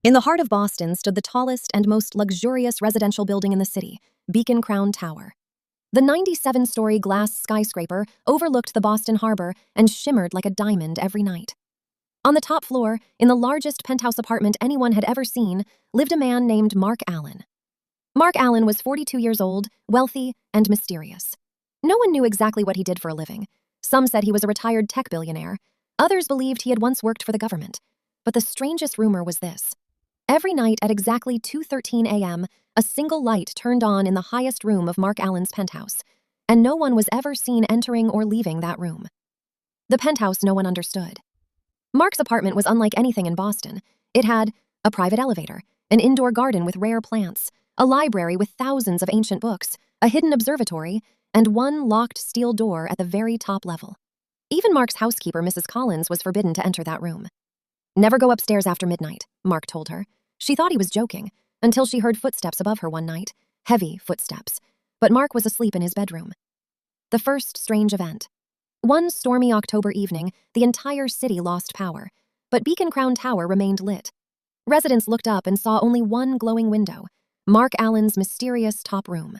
In the heart of Boston stood the tallest and most luxurious residential building in the city, Beacon Crown Tower. The 97-story glass skyscraper overlooked the Boston Harbor and shimmered like a diamond every night. On the top floor, in the largest penthouse apartment anyone had ever seen, lived a man named Mark Allen. Mark Allen was 42 years old, wealthy, and mysterious. No one knew exactly what he did for a living. Some said he was a retired tech billionaire. Others believed he had once worked for the government. But the strangest rumor was this. Every night at exactly 2:13 a.m., a single light turned on in the highest room of Mark Allen's penthouse, and no one was ever seen entering or leaving that room. The penthouse no one understood. Mark's apartment was unlike anything in Boston. It had a private elevator, an indoor garden with rare plants, a library with thousands of ancient books, a hidden observatory, and one locked steel door at the very top level. Even Mark's housekeeper, Mrs. Collins, was forbidden to enter that room. "Never go upstairs after midnight," Mark told her. She thought he was joking, until she heard footsteps above her one night, heavy footsteps, but Mark was asleep in his bedroom. The first strange event. One stormy October evening, the entire city lost power, but Beacon Crown Tower remained lit. Residents looked up and saw only one glowing window, Mark Allen's mysterious top room.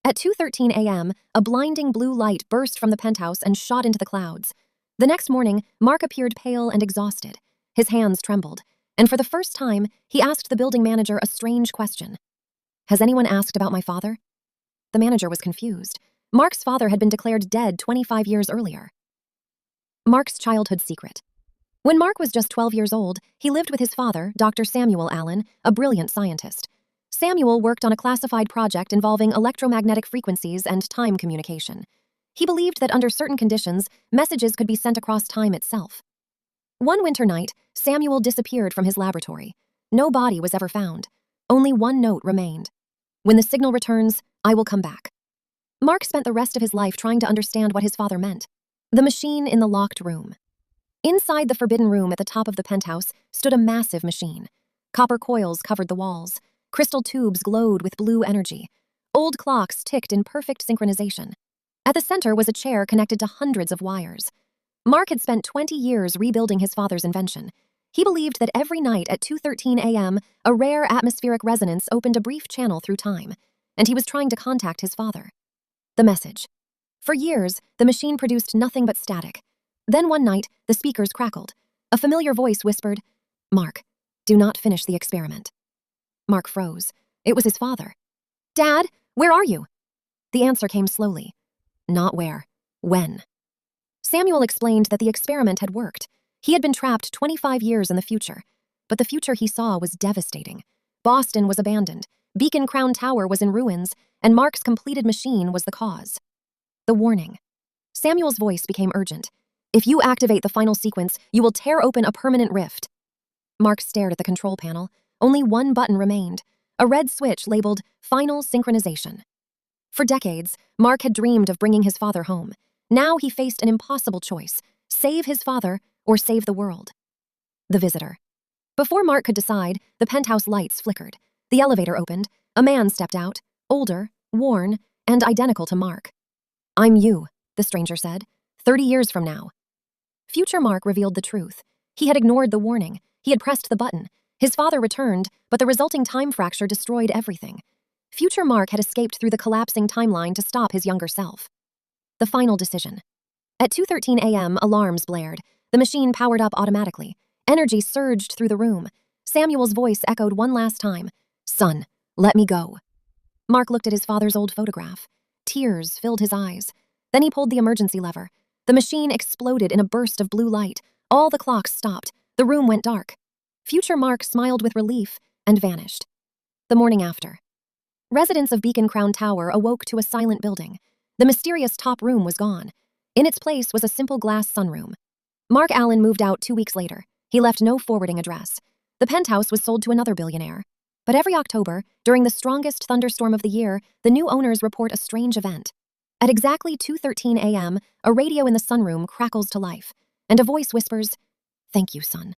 At 2:13 a.m., a blinding blue light burst from the penthouse and shot into the clouds. The next morning, Mark appeared pale and exhausted. His hands trembled, and for the first time, he asked the building manager a strange question. "Has anyone asked about my father?" The manager was confused. Mark's father had been declared dead 25 years earlier. Mark's childhood secret. When Mark was just 12 years old, he lived with his father, Dr. Samuel Allen, a brilliant scientist. Samuel worked on a classified project involving electromagnetic frequencies and time communication. He believed that under certain conditions, messages could be sent across time itself. One winter night, Samuel disappeared from his laboratory. No body was ever found. Only one note remained. "When the signal returns, I will come back." Mark spent the rest of his life trying to understand what his father meant. The machine in the locked room. Inside the forbidden room at the top of the penthouse stood a massive machine. Copper coils covered the walls. Crystal tubes glowed with blue energy. Old clocks ticked in perfect synchronization. At the center was a chair connected to hundreds of wires. Mark had spent 20 years rebuilding his father's invention. He believed that every night at 2:13 a.m., a rare atmospheric resonance opened a brief channel through time, and he was trying to contact his father. The message. For years, the machine produced nothing but static. Then one night, the speakers crackled. A familiar voice whispered, "Mark, do not finish the experiment." Mark froze. It was his father. "Dad, where are you?" The answer came slowly. "Not where. When." Samuel explained that the experiment had worked. He had been trapped 25 years in the future, but the future he saw was devastating. Boston was abandoned, Beacon Crown Tower was in ruins, and Mark's completed machine was the cause. The warning. Samuel's voice became urgent. "If you activate the final sequence, you will tear open a permanent rift." Mark stared at the control panel. Only one button remained, a red switch labeled Final Synchronization. For decades, Mark had dreamed of bringing his father home. Now he faced an impossible choice: save his father or save the world. The visitor. Before Mark could decide, the penthouse lights flickered. The elevator opened. A man stepped out, older, worn, and identical to Mark. "I'm you," the stranger said, 30 years from now. Future Mark revealed the truth. He had ignored the warning. He had pressed the button. His father returned, but the resulting time fracture destroyed everything. Future Mark had escaped through the collapsing timeline to stop his younger self. The final decision. At 2:13 a.m., alarms blared. The machine powered up automatically. Energy surged through the room. Samuel's voice echoed one last time. "Son, let me go." Mark looked at his father's old photograph. Tears filled his eyes. Then he pulled the emergency lever. The machine exploded in a burst of blue light. All the clocks stopped. The room went dark. Future Mark smiled with relief and vanished. The morning after. Residents of Beacon Crown Tower awoke to a silent building. The mysterious top room was gone. In its place was a simple glass sunroom. Mark Allen moved out 2 weeks later. He left no forwarding address. The penthouse was sold to another billionaire. But every October, during the strongest thunderstorm of the year, the new owners report a strange event. At exactly 2:13 a.m., a radio in the sunroom crackles to life, and a voice whispers, "Thank you, son."